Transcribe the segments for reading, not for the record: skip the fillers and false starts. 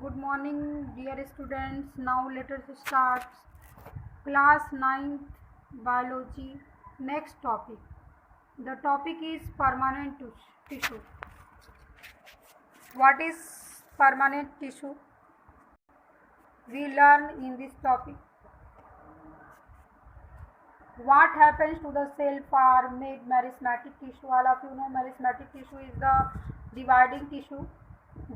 Good morning, dear students. Now let us start class 9th biology. Next topic. The topic is permanent tissue. What is permanent tissue? We learn in this topic. What happens to the cell formed meristematic tissue? All of you know meristematic tissue is the dividing tissue.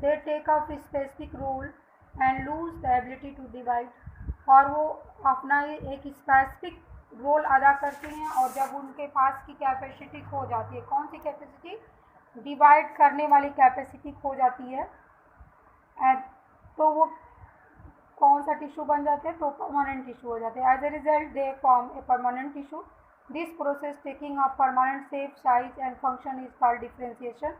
They take up a specific role and lose the ability to divide. और वो अपना एक specific role अदा करते हैं और जब उनके पास की कैपेसिटी खो जाती है, कौन सी कैपेसिटी? डिवाइड करने वाली कैपेसिटी खो जाती है, तो वो कौन सा टिश्यू बन जाते हैं? तो परमानेंट टिश्यू हो जाते हैं. As a result they form a permanent tissue. This process taking a permanent shape, size and function is called differentiation.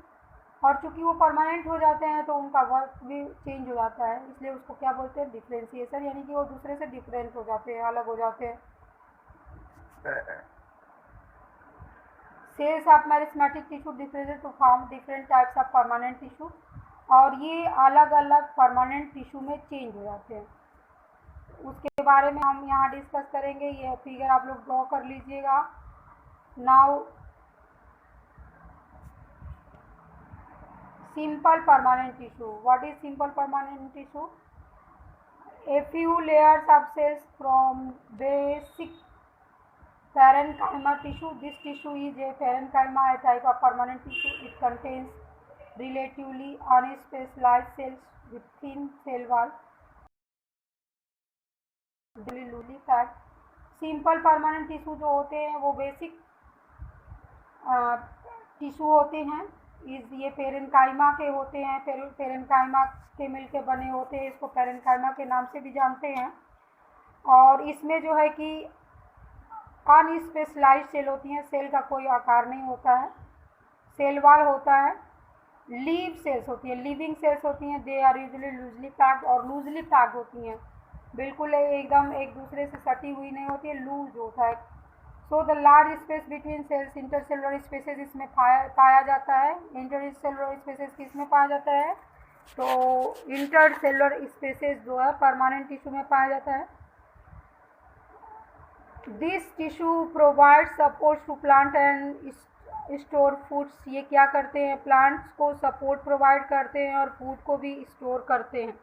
और चूंकि वो परमानेंट हो जाते हैं तो उनका वर्क भी चेंज हो जाता है, इसलिए उसको क्या बोलते हैं? डिफ्रेंसिएशन. यानी कि वो दूसरे से डिफरेंट हो जाते हैं, अलग हो जाते हैं. Cells of meristematic tissue different to form different types of permanent tissue. और ये अलग अलग परमानेंट टिश्यू में चेंज हो जाते हैं. उसके बारे में हम यहाँ डिस्कस करेंगे. ये फिगर आप लोग ड्रॉ कर लीजिएगा. Now simple permanent tissue. What is simple permanent tissue? A few layers of cells from basic parenchyma tissue. This tissue is a parenchyma, a type of permanent tissue. It contains relatively unspecialized cells with thin cell wall, loosely packed. Simple permanent tissue जो होते हैं वो basic tissue होते हैं. ये parenchyma के होते हैं. पेरेन्काइमा के मिलके बने होते हैं. इसको पेरेन्काइमा के नाम से भी जानते हैं. और इसमें जो है कि अनस्पेशलाइज्ड सेल होती हैं. सेल का कोई आकार नहीं होता है. सेल वॉल होता है. लीव सेल्स होती हैं, लिविंग सेल्स होती हैं. They are usually loosely packed. और लूजली पैक्ड होती हैं, बिल्कुल एकदम एक दूसरे से सटी हुई नहीं होती है, लूज होता है. So the large space between cells, intercellular spaces इसमें पाया जाता है. इंटरसेलुलर स्पेसेस किस में पाया जाता है? तो इंटरसेलुलर स्पेसेस जो है परमानेंट टिश्यू में पाया जाता है. This tissue provide support to plant and store foods. ये क्या करते हैं? प्लांट्स को सपोर्ट प्रोवाइड करते हैं और फूड को भी स्टोर करते हैं.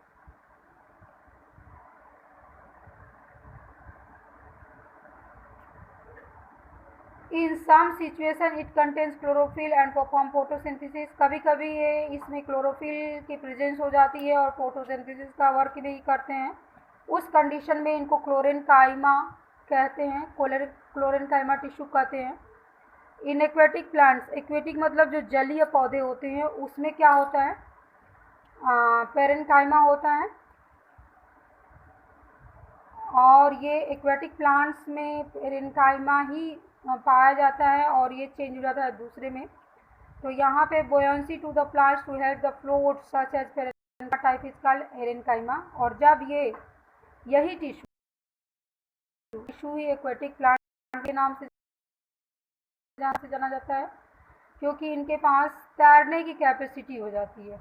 In some situation it contains chlorophyll and perform photosynthesis. कभी कभी ये इसमें क्लोरोफिल की प्रेजेंस हो जाती है और फोटोसिंथेसिस का वर्क भी करते हैं. उस कंडीशन में इनको क्लोरेन्काइमा कहते हैं, क्लोरेन्काइमा टिश्यू कहते हैं. इन एक्वेटिक प्लांट्स, एक्वेटिक मतलब जो जलीय पौधे होते हैं, उसमें क्या होता है? पेरेन्काइमा होता है. और ये एक्वेटिक प्लांट्स में पेरेन्काइमा ही पाया जाता है और ये चेंज हो जाता है दूसरे में. तो यहाँ पे buoyancy to the plants to help the float such as parenchyma type is called aerenchyma. और जब यही टिश्यू ही एक्वेटिक प्लांट के नाम से जाना जाता है, क्योंकि इनके पास तैरने की कैपेसिटी हो जाती है.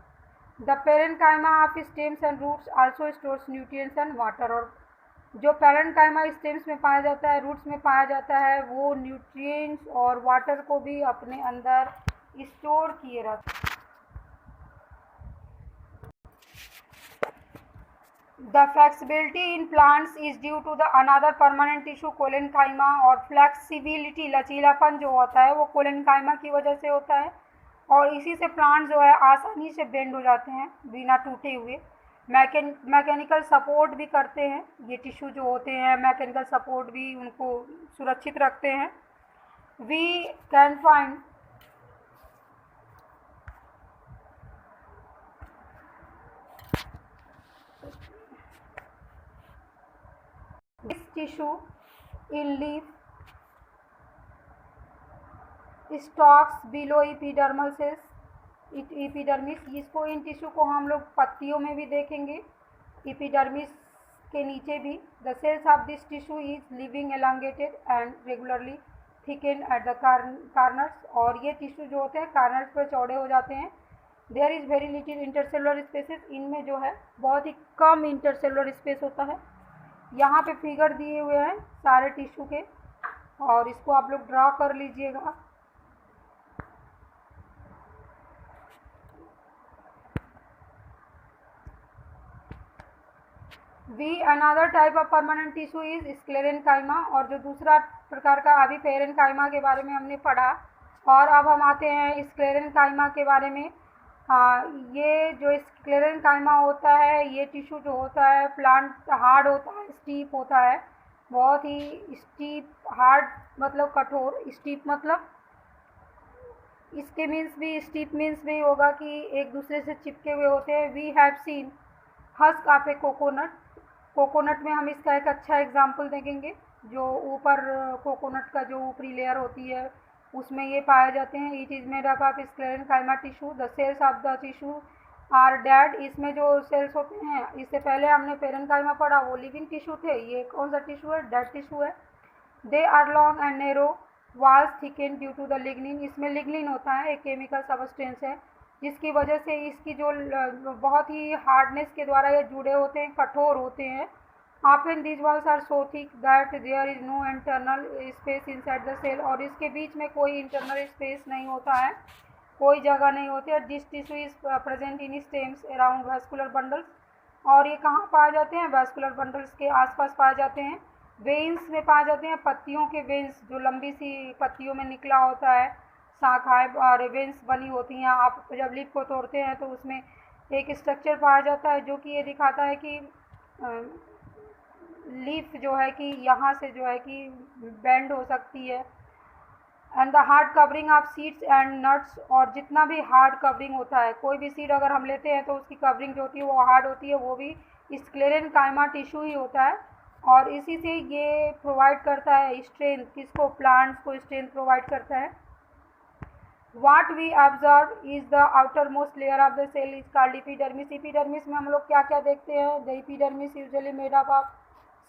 The parenchyma of stems and roots also stores nutrients and water. और जो पेरेन्काइमा स्टेम्स में पाया जाता है, रूट्स में पाया जाता है, वो न्यूट्रिएंट्स और वाटर को भी अपने अंदर स्टोर किए रहते हैं. The flexibility in plants is due to the another permanent tissue collenchyma. और फ्लेक्सिबिलिटी, लचीलापन जो होता है वो कोलेनकाइमा की वजह से होता है. और इसी से प्लांट जो है आसानी से बेंड हो जाते हैं बिना टूटे हुए. मैकेनिकल सपोर्ट भी करते हैं ये टिश्यू जो होते हैं. मैकेनिकल सपोर्ट भी उनको सुरक्षित रखते हैं. We can find this tissue in leaf stalks below epidermal cells, epidermis. इसको, इन टिश्यू को हम लोग पत्तियों में भी देखेंगे, एपिडर्मिस के नीचे भी. The cells of this tissue is living elongated and regularly thicken at the corners. और ये टिश्यू जो होते हैं कार्नर्स पर चौड़े हो जाते हैं there is very little intercellular spaces, इनमें जो है बहुत ही कम इंटरसेलुलर स्पेस होता है। यहाँ पे फिगर दिए हुए हैं सारे टिश्यू के, और इसको आप लोग ड्रा कर लीजिएगा। Another type of permanent tissue is sclerenchyma, और जो दूसरा प्रकार का, अभी पेरेन्काइमा के बारे में हमने पढ़ा, और अब हम आते हैं स्क्लेरेन्काइमा के बारे में। ये जो स्क्लेरेन्काइमा होता है, ये टिश्यू जो होता है प्लांट हार्ड होता है, स्टीप होता है, बहुत ही स्टीप, हार्ड मतलब कठोर, स्टीप मतलब इसके मीन्स भी, स्टीप मीन्स भी होगा कि एक दूसरे से चिपके हुए होते हैं। We have seen husk of a coconut, coconut में हम इसका एक अच्छा एग्जाम्पल देखेंगे। जो ऊपर कोकोनट का जो ऊपरी लेयर होती है उसमें ये पाए जाते हैं। It is made up of sclerenchyma tissue, the cells of the tissue are dead. इसमें जो सेल्स होते हैं, इससे पहले हमने पेरेन्काइमा पढ़ा, वो लिविंग टिश्यू थे, ये कौन सा टिश्यू है, डेड टिश्यू है। They are long and narrow, walls thicken due to the lignin, इसमें लिग्निन होता है, एक केमिकल सब्सटेंस है जिसकी वजह से इसकी जो बहुत ही हार्डनेस के द्वारा ये जुड़े होते हैं, कठोर होते हैं। Often these walls are so thick that there is no internal space inside the cell, और इसके बीच में कोई इंटरनल स्पेस नहीं होता है, कोई जगह नहीं होती है। This tissue is present in stems around vascular bundles, और ये कहाँ पाए जाते हैं, वैस्कुलर बंडल्स के आसपास पाए जाते हैं। वेन्स में पाए जाते हैं, पत्तियों के वेन्स, जो लंबी सी पत्तियों में निकला होता है, शाखाएँ और वेन्स बनी होती हैं। आप जब लीफ को तोड़ते हैं तो उसमें एक स्ट्रक्चर पाया जाता है जो कि ये दिखाता है कि लीफ जो है कि यहाँ से जो है कि बेंड हो सकती है। And the hard covering of seeds and nuts, और जितना भी हार्ड कवरिंग होता है, कोई भी सीड अगर हम लेते हैं तो उसकी कवरिंग जो होती है वो हार्ड होती है, वो भी स्क्लेरेन्काइमा टिश्यू ही होता है। और इसी से ये प्रोवाइड करता है स्ट्रेंथ, किसको, प्लांट्स को स्ट्रेंथ प्रोवाइड करता है। What we observe is the outermost layer of the cell is called epidermis. Epidermis में हम लोग क्या क्या देखते हैं, the epidermis usually made up of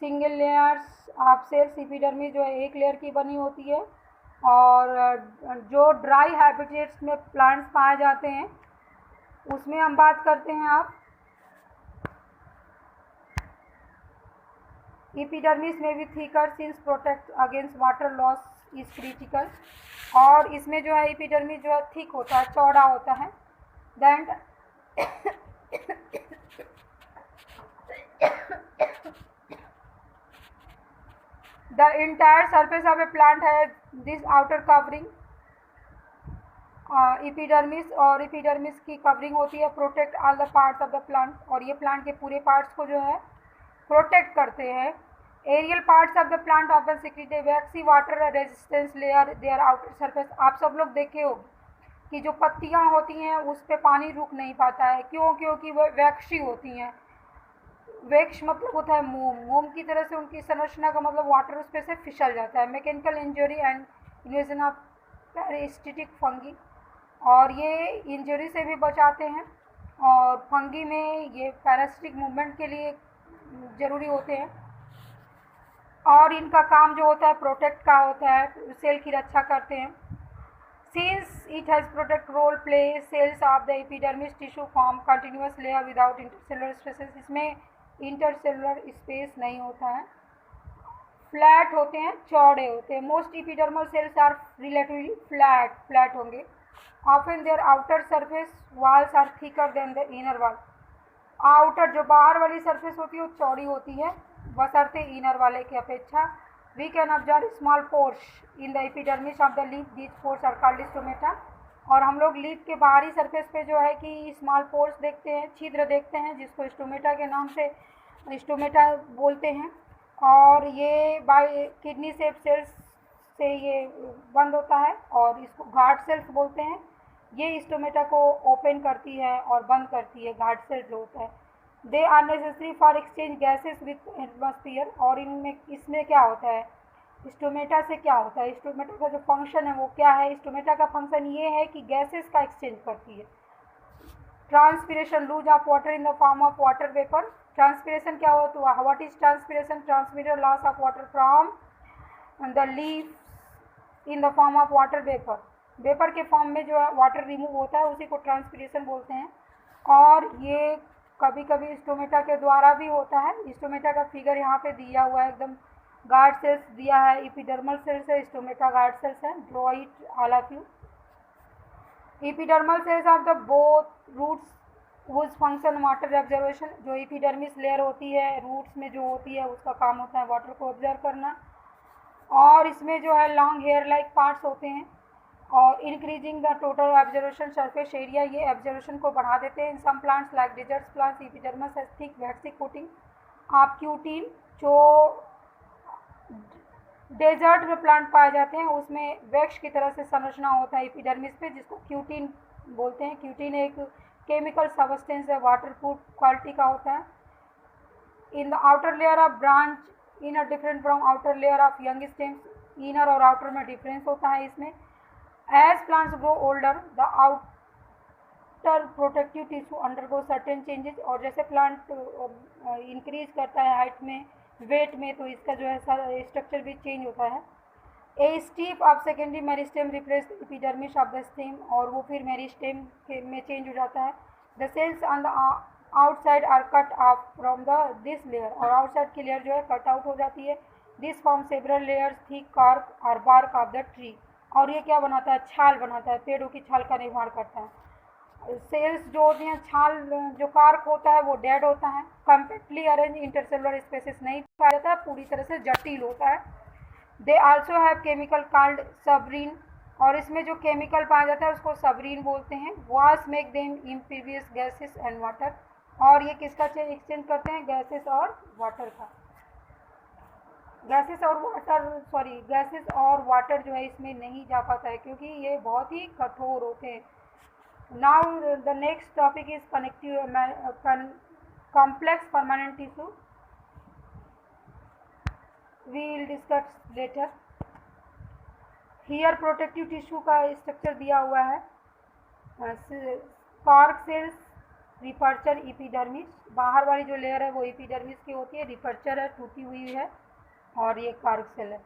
single layers of cells. epidermis जो है एक लेयर की बनी होती है, और जो ड्राई हैबिटेट्स में प्लांट्स पाए जाते हैं उसमें हम बात करते हैं। आप epidermis may be thicker since protect against water loss is critical, और इसमें जो है epidermis जो है थिक होता है, चौड़ा होता है। Then the entire surface of a plant है दिस आउटर कवरिंग epidermis, और epidermis की कवरिंग होती है protect all the parts of the plant, और ये प्लांट के पूरे पार्ट्स को जो है प्रोटेक्ट करते हैं। Aerial parts of the plant often secrete a waxy water resistance layer their outer surface. आप सब लोग देखे हो कि जो पत्तियां होती हैं उस पर पानी रुक नहीं पाता है, क्यों, क्योंकि वो वैक्सी होती हैं। वैक्स मतलब होता है मोम, मोम की तरह से उनकी संरचना का मतलब वाटर उस पर से फिसल जाता है। Mechanical injury and invasion of parasitic fungi, और ये इंजरी से भी बचाते हैं, और फंगी में ये पैरासिटिक मूवमेंट के लिए ज़रूरी होते हैं, और इनका काम जो होता है प्रोटेक्ट का होता है, सेल की रक्षा करते हैं। Since it has protect role play, cells of the epidermis tissue form continuous layer without intercellular spaces, इसमें इंटरसेलुलर स्पेस नहीं होता है, फ्लैट होते हैं, चौड़े होते हैं। Most epidermal cells are relatively flat होंगे। Often their outer surface walls are thicker than the inner wall, outer जो बाहर वाली सरफेस होती है वो चौड़ी होती है बशर्ते इनर वाले की अपेक्षा। We can observe small pores in the epidermis of the leaf, these pores are called stomata, और हम लोग लीफ के बाहरी सरफेस पे जो है कि स्मॉल पोर्स देखते हैं, छिद्र देखते हैं, जिसको स्टोमेटा के नाम से स्टोमेटा बोलते हैं। और ये बाय किडनी शेप सेल्स से ये बंद होता है, और इसको गार्ड सेल्स बोलते हैं। ये स्टोमेटा को ओपन करती है और बंद करती है, गार्ड सेल जो होता है। They are necessary for exchange gases with atmosphere, और इनमें इसमें क्या होता है, स्टोमेटा से क्या होता है, स्टोमेटा का जो फंक्शन है वो क्या है, स्टोमेटा का फंक्शन ये है कि गैसेस का एक्सचेंज करती है। Transpiration, loss of water in the form of water vapour. Transpiration क्या होता है, what is transpiration, transmitter loss of water from the leaf in the form of water vapour. Vapour के फॉर्म में जो वाटर रिमूव होता है उसी को ट्रांसपीरेशन बोलते हैं। और ये कभी कभी स्टोमेटा के द्वारा भी होता है। स्टोमेटा का फिगर यहाँ पे दिया हुआ है, एकदम गार्ड सेल्स दिया है, एपिडर्मल सेल्स है, स्टोमेटा गार्ड सेल्स है। Draw it all of you. Epidermal cells of the both roots whose function water observation. जो एपिडर्मिस लेयर होती है रूट्स में जो होती है उसका काम होता है वाटर को ऑब्जर्व करना। और इसमें जो है लॉन्ग हेयर लाइक पार्ट्स होते हैं और increasing the total observation surface area, ये ऑब्जर्वेशन को बढ़ा देते हैं। In some plants like desert plants epidermis has thick waxy coating of cutin. जो डेजर्ट में प्लांट पाए जाते हैं उसमें वैक्स की तरह से संरचना होता है एपिडर्मिस पे, जिसको क्यूटीन बोलते हैं। क्यूटीन एक केमिकल सबस्टेंस है, वाटर प्रूफ क्वालिटी का होता है। In the outer layer of branch inner different from outer layer of young stems. Inner और आउटर में डिफरेंस होता है इसमें। As plants grow older the outer protective tissue undergo certain changes. और जैसे प्लांट इंक्रीज करता है हाइट में, वेट में, तो इसका जो है स्ट्रक्चर भी चेंज होता है। A steep of secondary meristem replace epidermis of the stem. और वो फिर मेरिस्टेम में चेंज हो जाता है। The cells on the outside are cut off from the this layer. और आउटसाइड की लेयर जो है कट आउट हो जाती है। This form several layers thick cork और बार्क ऑफ द ट्री। और ये क्या बनाता है, छाल बनाता है, पेड़ों की छाल का निर्माण करता है। सेल्स जो होती हैं, छाल जो कार्क होता है वो डेड होता है। कम्प्लीटली अरेंज इंटरसेलुलर स्पेसिस नहीं पाया जाता है, पूरी तरह से जटिल होता है। They also have chemical called suberin. और इसमें जो केमिकल पाया जाता है उसको सबरीन बोलते हैं। वास make them imperious gases and water. और ये किसका एक्सचेंज करते हैं, गैसेस और वाटर का। गैसेस और वाटर जो है इसमें नहीं जा पाता है क्योंकि ये बहुत ही कठोर होते हैं। Now the next topic is complex permanent tissue. We will discuss later. Here protective tissue का स्ट्रक्चर दिया हुआ है। Cork cells, rupture, epidermis. बाहर वाली जो लेयर है वो एपिडर्मिस की होती है, रिपर्चर है, टूटी हुई है, और ये कार्क सेल है।